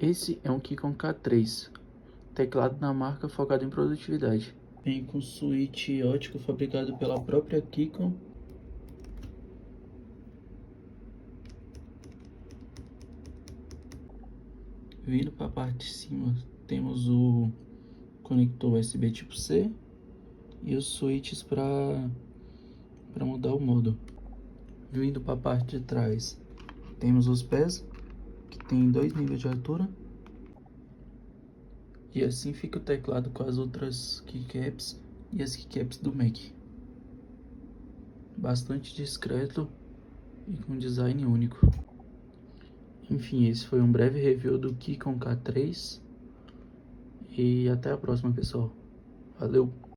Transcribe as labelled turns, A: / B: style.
A: Esse é um Keychron K3, teclado da marca focado em produtividade. Vem com switch ótico fabricado pela própria Keychron. Vindo para a parte de cima, temos o conector USB tipo C e os switches para mudar o modo. Vindo para a parte de trás, temos os pés, que tem 2 níveis de altura. E assim fica o teclado com as outras keycaps e as keycaps do Mac. Bastante discreto e com design único. Enfim, esse foi um breve review do Keychron K3. E até a próxima, pessoal. Valeu!